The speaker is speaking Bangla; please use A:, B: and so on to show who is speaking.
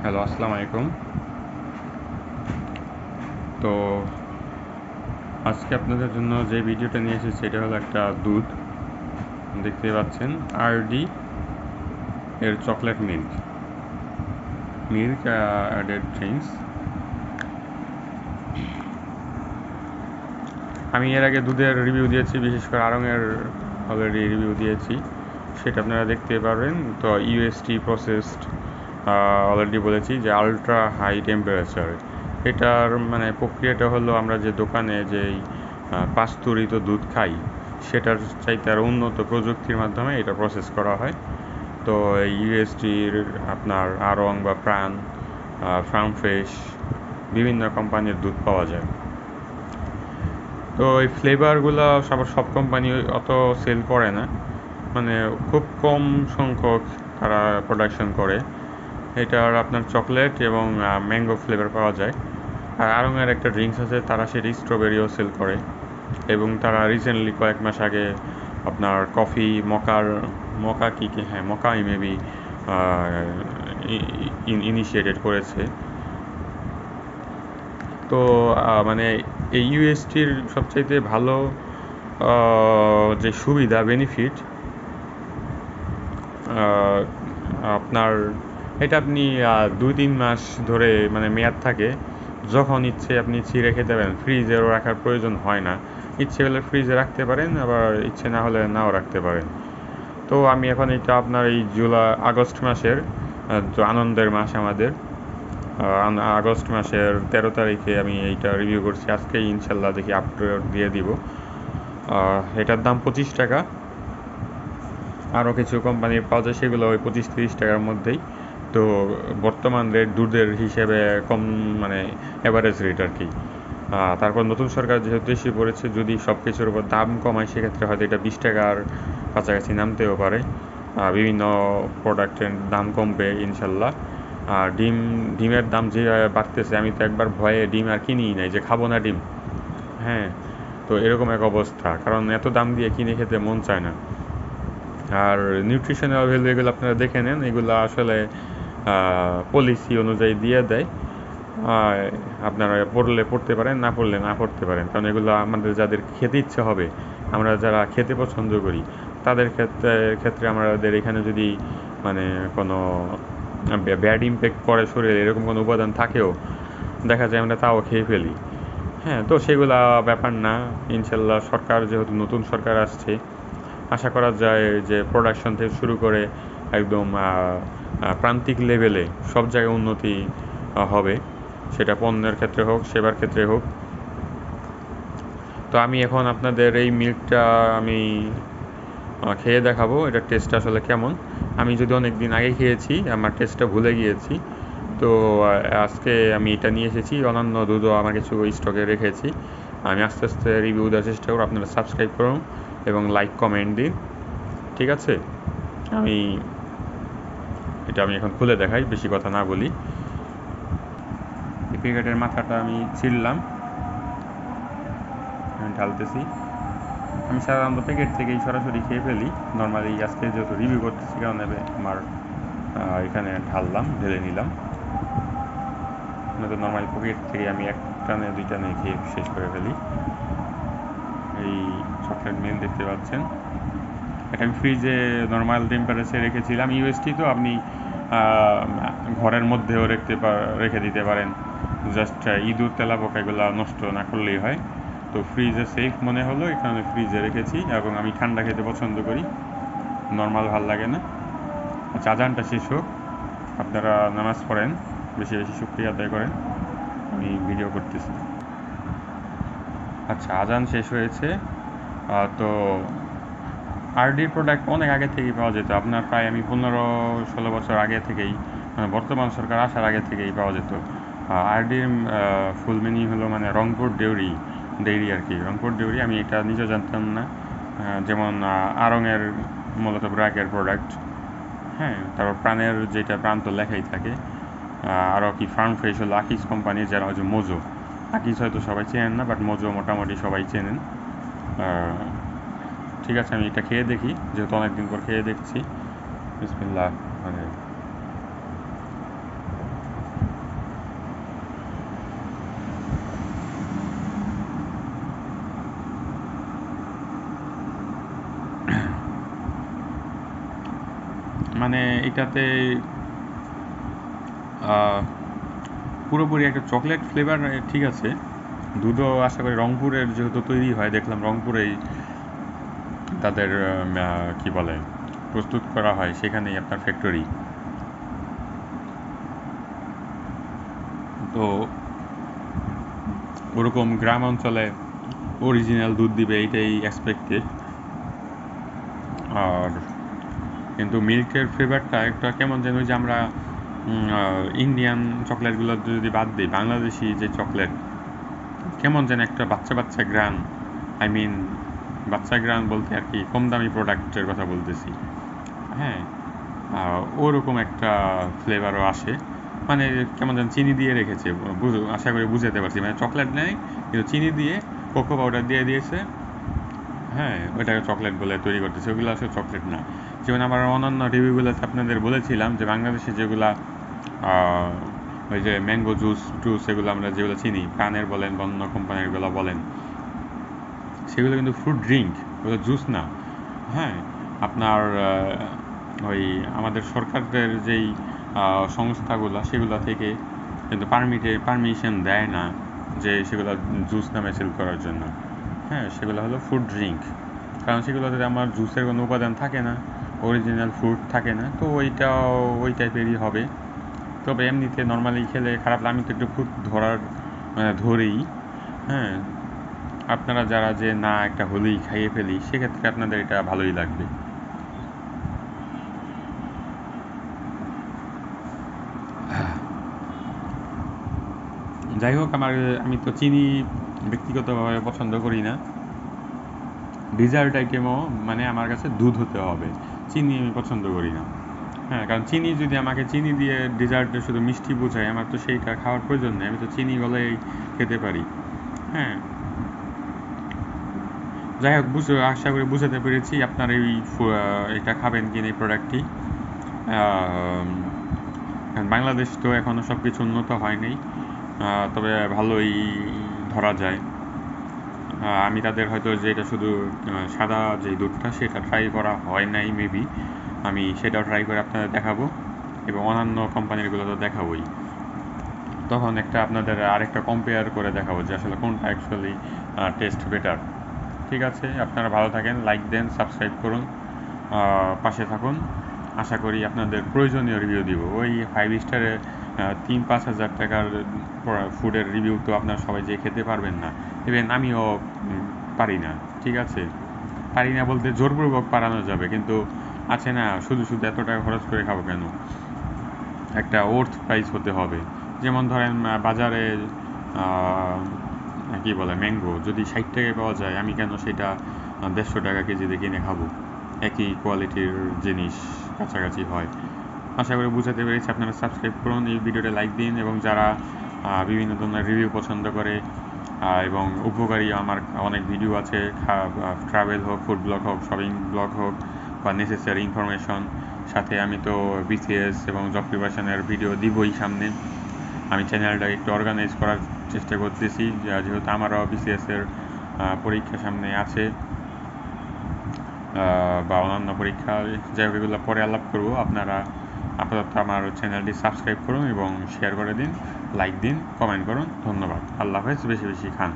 A: হ্যালো, আসসালামু আলাইকুম। তো আজকে আপনাদের জন্য যে ভিডিওটা নিয়ে এসেছি সেটা হলো একটা দুধ, দেখতেই পাচ্ছেন, আরডি এর চকলেট মিল্ক অ্যাডেড ড্রিঙ্কস। আমি এর আগে দুধের রিভিউ দিয়েছি, বিশেষ করে আড়ংয়ের অলরেডি রিভিউ দিয়েছি, সেটা আপনারা দেখতে পারবেন। তো ইউএসটি প্রসেসড অলরেডি বলেছি যে আলট্রা হাই টেম্পারেচার, এটার মানে প্রক্রিয়াটা হলো আমরা যে দোকানে যেই পাস্তুরিত দুধ খাই সেটার চাইতে আরও উন্নত প্রযুক্তির মাধ্যমে এটা প্রসেস করা হয়। তো ইউএসটির আপনার আড়ং বা প্রাণ, ফার্ম ফ্রেশ, বিভিন্ন কোম্পানির দুধ পাওয়া যায়। তো এই ফ্লেভারগুলো সব কোম্পানি অত সেল করে না, মানে খুব কম সংখ্যক তারা প্রোডাকশন করে। এটার আপনার চকলেট এবং ম্যাঙ্গো ফ্লেভার পাওয়া যায়। আর আড়ংয়ের একটা ড্রিঙ্কস আছে, তারা সেটি স্ট্রবেরিও সেল করে। এবং তারা রিসেন্টলি কয়েক মাস আগে আপনার কফি মকা হ্যাঁ, মকাই মেবি ইনিশিয়েটেড করেছে। তো মানে এই ইউএসটির সবচাইতে ভালো যে সুবিধা বেনিফিট, আপনার এটা আপনি 2-3 মাস ধরে মানে মেয়াদ থাকে, যখন ইচ্ছে আপনি ছিঁড়ে খেতে পারেন, ফ্রিজেও রাখার প্রয়োজন হয় না। ইচ্ছে হলে ফ্রিজে রাখতে পারেন, আবার ইচ্ছে না হলে নাও রাখতে পারেন। তো আমি এখন এটা আপনার এই আগস্ট মাসের আনন্দের মাস আমাদের, আগস্ট মাসের 13 তারিখে আমি এইটা রিভিউ করছি। আজকেই ইনশাল্লাহ দেখি আপলোড দিয়ে দিব। এটার দাম 25 টাকা। আরও কিছু কোম্পানির পাওয়া যায়, সেগুলো ওই 25-30 টাকার মধ্যেই। তো বর্তমান রেট দুধের হিসেবে কম, মানে অ্যাভারেজ রেট আর কি। তারপর নতুন সরকার যেহেতু এসে পড়েছে, যদি সব কিছুর উপর দাম কমায় সেক্ষেত্রে হয়তো এটা 20 টাকার কাছাকাছি নামতেও পারে। বিভিন্ন প্রোডাক্টের দাম কমবে ইনশাল্লাহ। আর ডিমের দাম যে বাড়তেছে, আমি তো একবার ভয়ে ডিম আর কিনিই নাই, যে খাবো না ডিম। হ্যাঁ, তো এরকম এক অবস্থা, কারণ এত দাম দিয়ে কিনে খেতে মন চায় না। আর নিউট্রিশনাল ভ্যালু এগুলো আপনারা দেখে নেন, এগুলো আসলে পলিসি অনুযায়ী দিয়ে দেয়। আপনারা পড়তে পারেন, না পড়লে না পড়তে পারেন, কারণ এগুলো আমাদের যাদের খেতে ইচ্ছে হবে, আমরা যারা খেতে পছন্দ করি, তাদের ক্ষেত্রে আমাদের এখানে যদি মানে কোনো ব্যাড ইম্প্যাক্ট পড়ে শরীরে, এরকম কোনো উপাদান থাকেও, দেখা যায় আমরা তাও খেয়ে ফেলি। হ্যাঁ, তো সেগুলা ব্যাপার না। ইনশাল্লাহ সরকার যেহেতু নতুন সরকার আসছে, আশা করা যায় যে প্রোডাকশন থেকে শুরু করে একদম প্রান্তিক লেভেলে সব জায়গায় উন্নতি হবে, সেটা পণ্যের ক্ষেত্রে হোক, সেবার ক্ষেত্রে হোক। তো আমি এখন আপনাদের এই মিল্কটা আমি খেয়ে দেখাবো, এটার টেস্ট আসলে কেমন। আমি যদি অনেক দিন আগে খেয়েছি, আমার টেস্টটা ভুলে গিয়েছি। তো আজকে আমি এটা নিয়ে এসেছি, অন্যান্য দুধও আমার কিছু স্টকে রেখেছি। আমি আস্তে আস্তে রিভিউ দেওয়ার চেষ্টা করব। আপনারা সাবস্ক্রাইব করুন এবং লাইক কমেন্ট দিন, ঠিক আছে? আমি এখন খুলে দেখাই, বেশি কথা না বলি। এই প্যাকেটের মাথাটা আমি ছিঁড়লাম, আমি ঢালতেছি। আমি সাধারণত প্যাকেট থেকেই সরাসরি খেয়ে ফেলি নর্মালি, আজকে যেহেতু রিভিউ করতেছি কারণে আমার এখানে ঢেলে নিলাম। নয়তো নর্মালি প্যাকেট থেকে আমি 1 টানে 2 টানে খেয়ে শেষ করে ফেলি। এই চকলেট মিল দেখতে পাচ্ছেন, এটা আমি ফ্রিজে নর্মাল টেম্পারেচারে রেখেছিলাম। ইউএসটি তো আপনি ঘরের মধ্যেও রেখে দিতে পারেন, জাস্ট ইঁদুর তেলাপোকা এগুলো নষ্ট না করলেই হয়। তো ফ্রিজে সেফ মনে হলো, এখানে ফ্রিজে রেখেছি, এবং আমি ঠান্ডা খেতে পছন্দ করি, নর্মাল ভাল লাগে না। আচ্ছা, আজানটা শেষ হোক, আপনারা নামাজ পড়েন, বেশি বেশি শুকরিয়া আদায় করেন, আমি ভিডিও করতেছি। আচ্ছা, আজান শেষ হয়েছে। তো আরডির প্রোডাক্ট অনেক আগে থেকেই পাওয়া যেত, আপনার প্রায় আমি 15-16 বছর আগে থেকেই, মানে বর্তমান সরকার আসার আগে থেকেই পাওয়া যেত। আরডির ফুল মিনিং হলো মানে রংপুর ডেইরি আর কি, রংপুর ডেইরি। আমি এটা নিজেও জানতাম না। যেমন আড়ংয়ের মূলত ব্র্যাকের প্রোডাক্ট। হ্যাঁ, তারপর প্রাণের যেটা প্রাণ তো লেখাই থাকে। আরও কি ফার্ম ফ্রেশ হলো আকিজ কোম্পানির, যারা হচ্ছে মোজো। আকিজ হয়তো সবাই চেনেন না, বাট মোজো মোটামুটি সবাই চেনেন। ঠিক আছে, আমি এটা খেয়ে দেখি, যেহেতু অনেকদিন পর খেয়ে দেখছি। বিসমিল্লাহ। মানে মানে এটাতে পুরোপুরি একটা চকলেট ফ্লেভার ঠিক আছে। দুধও আশা করি রংপুরের যেহেতু তৈরি হয়, দেখলাম রংপুরেই তাদের কি বলে প্রস্তুত করা হয়, সেখানেই আপনার ফ্যাক্টরি। তো ওরকম গ্রাম অঞ্চলে অরিজিনাল দুধ দিবে এইটাই এক্সপেক্টেড। আর কিন্তু মিল্কের ফ্লেভারটা একটা কেমন যেন, যে আমরা ইন্ডিয়ান চকলেটগুলো যদি বাদ দিই, বাংলাদেশি যে চকলেট কেমন যেন একটা বাচ্চা বাচ্চা গ্রান, আই মিন বাচ্চা গ্রান বলতে আর কি কম দামি প্রোডাক্টের কথা বলতেছি। হ্যাঁ, ওরকম একটা ফ্লেভারও আসে, মানে কেমন যেন চিনি দিয়ে রেখেছে, আশা করি বুঝাতে পারছি, মানে চকলেট নেই কিন্তু চিনি দিয়ে কোকো পাউডার দিয়ে দিয়েছে। হ্যাঁ, ওইটাকে চকলেট বলে তৈরি করতেছে, ওগুলো আসলে চকলেট না। যেমন আমার অন্যান্য রিভিউগুলোতে আপনাদের বলেছিলাম যে বাংলাদেশে যেগুলা ওই যে ম্যাঙ্গো জুস টুস এগুলো আমরা যেগুলো চিনি, প্রাণের বলেন বা অন্য কোম্পানিরগুলো বলেন, সেগুলো কিন্তু ফ্রুট ড্রিঙ্ক, ওগুলো জুস না। হ্যাঁ, আপনার ওই আমাদের সরকারের যেই সংস্থাগুলো সেগুলো থেকে কিন্তু পারমিশন দেয় না যে সেগুলো জুস নামে সেল করার জন্য। হ্যাঁ, সেগুলো হলো ফ্রুট ড্রিঙ্ক, কারণ সেগুলোতে আমার জুসের কোনো উপাদান থাকে না, অরিজিনাল ফ্রুট থাকে না, তো ওইটাও ওই টাইপেরই হবে। তবে এমনিতে নর্মালি খেলে খারাপ, আমি তো একটু ফ্রুট মানে ধরেই। হ্যাঁ, আপনারা যারা যে না একটা হলেই খাইয়ে ফেলি, সেক্ষেত্রে আপনাদের এটা ভালোই লাগবে। যাই হোক, আমি তো চিনি ব্যক্তিগতভাবে পছন্দ করি না। ডিজার্ট আইটেমও মানে আমার কাছে দুধ হতে হবে, চিনি আমি পছন্দ করি না। হ্যাঁ, কারণ চিনি যদি আমাকে চিনি দিয়ে ডিজার্টে শুধু মিষ্টি বোঝায়, আমার তো সেইটা খাওয়ার প্রয়োজন নেই, আমি তো চিনি গলেই খেতে পারি। হ্যাঁ, যাই হোক, আশা করি বুঝাতে পেরেছি আপনার এটা খাবেন কিনা এই প্রোডাক্টটি। বাংলাদেশ তো এখনও সব কিছু উন্নত হয়নি, তবে ভালোই ধরা যায়। আমি তাদের হয়তো যেটা শুধু সাদা যে দুধটা সেটা ট্রাই করা হয় নাই মেবি, আমি সেটাও ট্রাই করে আপনাদের দেখাবো, এবং অন্যান্য কোম্পানিরগুলো তো দেখাবোই। তখন একটা আপনাদের আরেকটা কম্পেয়ার করে দেখাবো যে আসলে কোনটা অ্যাকচুয়ালি টেস্ট বেটার। ঠিক আছে, আপনারা ভালো থাকেন, লাইক দেন, সাবস্ক্রাইব করুন, পাশে থাকুন। আশা করি আপনাদের প্রয়োজনীয় রিভিউ দিব। ওই 5 স্টারে 3-5 হাজার টাকার ফুডের রিভিউ তো আপনারা সবাই যে খেতে পারবেন না, ইভেন আমিও পারি না। ঠিক আছে, পারি না বলতে জোরপূর্বক পারানো যাবে, কিন্তু আছে না, শুধু শুধু এত টাকা খরচ করে খাবো কেন, একটা ওর্থ প্রাইস হতে হবে। যেমন ধরেন বাজারে কি বলে ম্যাঙ্গো যদি 60 টাকায় পাওয়া যায়, আমি কেন সেটা 150 টাকা কেজিতে কিনে খাবো? একই কোয়ালিটির জিনিস কাছাকাছি হয়। আশা করি বুঝাতে পেরেছি। আপনারা সাবস্ক্রাইব করুন, এই ভিডিওটা লাইক দিন, এবং যারা বিভিন্ন ধরনের রিভিউ পছন্দ করে এবং উপকারী আমার অনেক ভিডিও আছে, ট্রাভেল হোক, ফুড ব্লগ হোক, শপিং ব্লগ হোক, বা নেসেসারি ইনফরমেশন, সাথে আমি তো বিসিএস এবং জব প্রিপারেশনের ভিডিও দিবই সামনে। আমি চ্যানেলটাকে একটু অর্গানাইজ করার চেষ্টা করতেছি, যেহেতু আমারও বিসিএসের পরীক্ষা সামনে আছে, বা অন্যান্য পরীক্ষা। যাই হোক, এগুলো পরে আলাপ করবো। আপনারা আপাতত আমার চ্যানেলটি সাবস্ক্রাইব করুন এবং শেয়ার করে দিন, লাইক দিন, কমেন্ট করুন। ধন্যবাদ। আল্লাহ হাফেজ। বেশি বেশি খান।